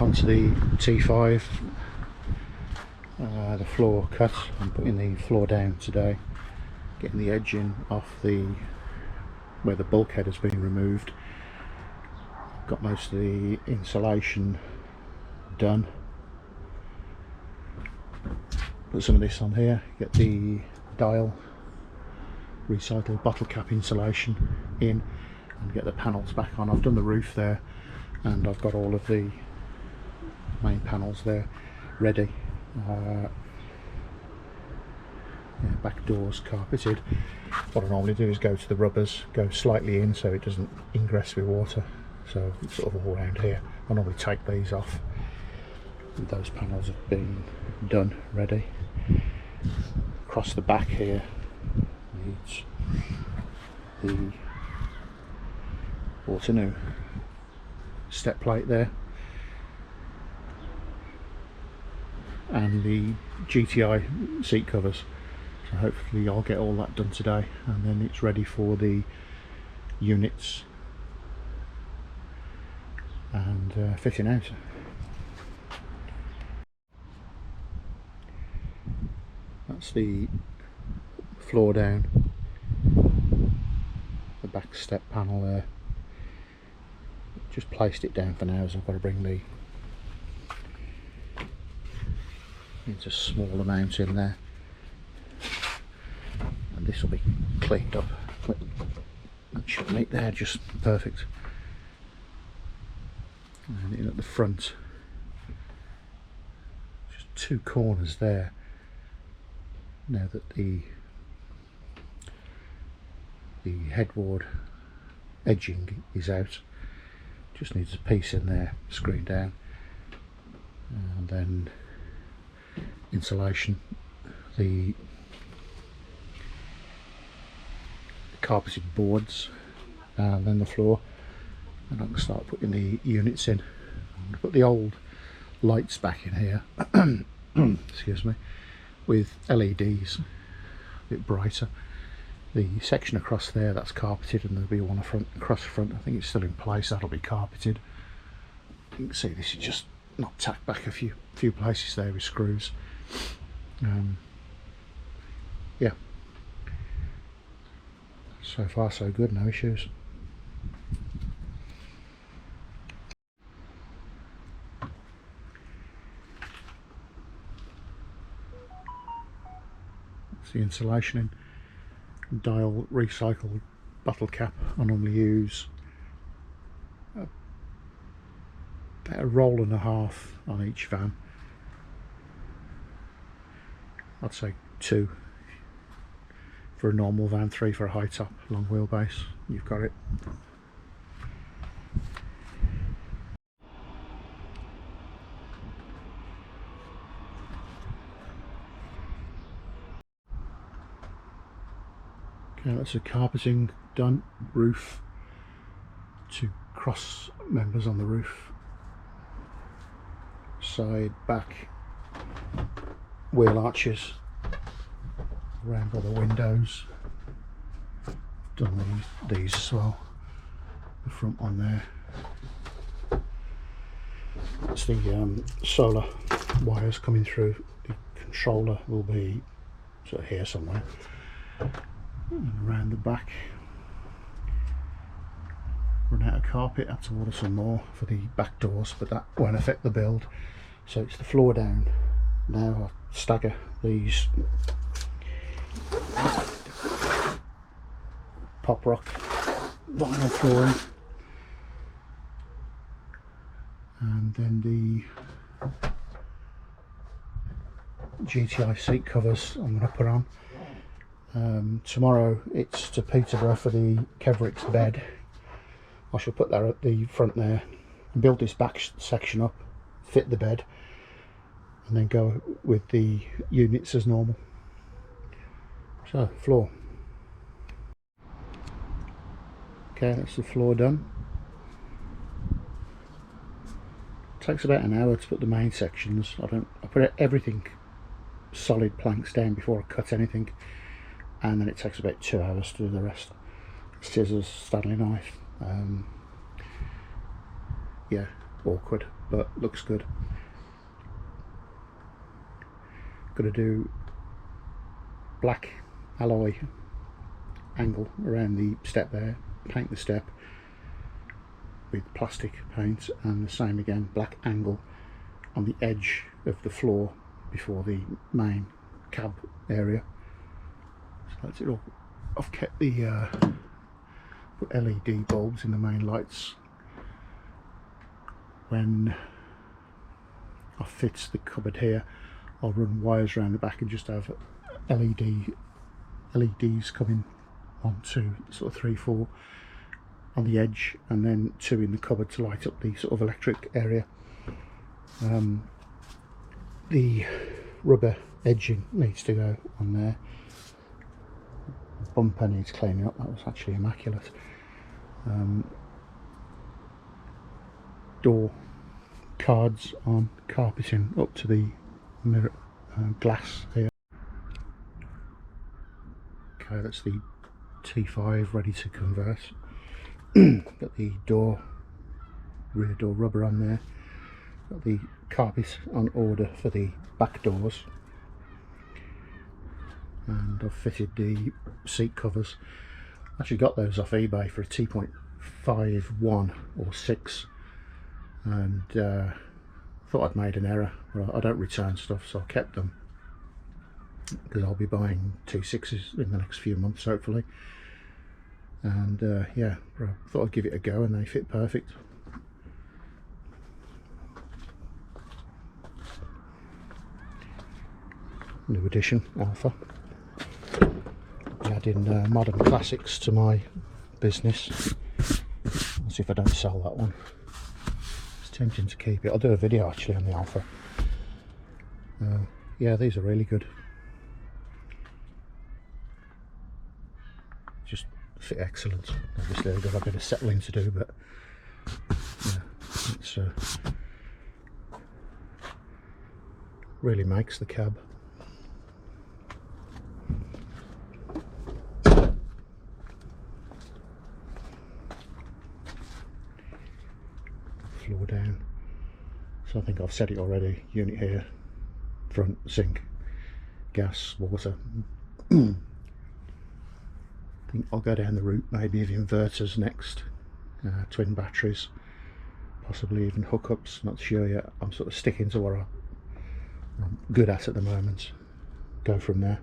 back onto the T5, the floor cut. I'm putting the floor down today, getting the edging off where the bulkhead has been removed. Got most of the insulation done. Put some of this on here, get the dial recycled bottle cap insulation in, and get the panels back on. I've done the roof there, and I've got all of the main panels there ready. Yeah, back doors carpeted. What I normally do is go to the rubbers, go slightly in so it doesn't ingress with water, so it's sort of all around here. I normally take these off, and those panels have been done, ready. Across the back here needs the new step plate there, and the GTI seat covers. So hopefully I'll get all that done today, and then it's ready for the units and fitting out. That's the floor down, the back step panel there. Just placed it down for now, as I've got to bring the into a small amount in there, and this will be cleaned up. That should meet there just perfect. And in at the front, just two corners there. Now that the headboard edging is out, just needs a piece in there, screwed down, and then insulation, the carpeted boards, and then the floor, and I can start putting the units in. I'm going to put the old lights back in here excuse me, with LEDs, a bit brighter. The section across there, that's carpeted, and there'll be one across the front. I think it's still in place, that'll be carpeted. You can see this is just not tacked back a few places there with screws. Yeah, so far so good, no issues. That's the insulation in. Dial recycled bottle cap. I normally use about a roll and a half on each van. I'd say 2 for a normal van, 3 for a high top long wheelbase. You've got it. Okay, that's the carpeting done. Roof, 2 cross members on the roof, side, back, wheel arches around all the windows. Done these as well. The front one there. That's the solar wires coming through. The controller will be sort of here somewhere. And around the back, run out of carpet, have to order some more for the back doors, but that won't affect the build. So it's the floor down. Now I'll stagger these pop rock vinyl flooring, and then the GTI seat covers I'm going to put on. Tomorrow it's to Peterborough for the Kevricks bed. I shall put that at the front there, build this back section up, fit the bed, and then go with the units as normal. So, floor. Okay, that's the floor done. Takes about an hour to put the main sections. I put everything solid planks down before I cut anything, and then it takes about 2 hours to do the rest. Scissors, Stanley knife. Yeah, awkward, but looks good. Gonna do black alloy angle around the step there, paint the step with plastic paint, and the same again, black angle on the edge of the floor before the main cab area. So that's it all. I've kept the put LED bulbs in the main lights. When I fit the cupboard here, I'll run wires around the back and just have LEDs coming 1, 2, sort of 3, 4 on the edge, and then 2 in the cupboard to light up the sort of electric area. The rubber edging needs to go on there. The bumper needs cleaning up, that was actually immaculate. Door cards on carpeting up to the mirror glass here. Okay, that's the T5 ready to convert. Got the rear door rubber on there. Got the carpet on order for the back doors, and I've fitted the seat covers. Actually got those off eBay for a 2.51 or 6, and thought I'd made an error. Well, I don't return stuff, so I kept them because I'll be buying 2.6s in the next few months hopefully. And yeah, I thought I'd give it a go, and they fit perfect. New edition Alpha. Adding modern classics to my business. Let's see if I don't sell that one. It's tempting to keep it. I'll do a video actually on the Alpha. Yeah, these are really good. Just fit excellent. Obviously they've got a bit of settling to do, but yeah, it's really makes the cab. Floor down, so I think I've said it already. Unit here, front sink, gas, water. I think I'll go down the route maybe of inverters next, twin batteries, possibly even hookups, not sure yet. I'm sort of sticking to what I'm good at the moment, go from there.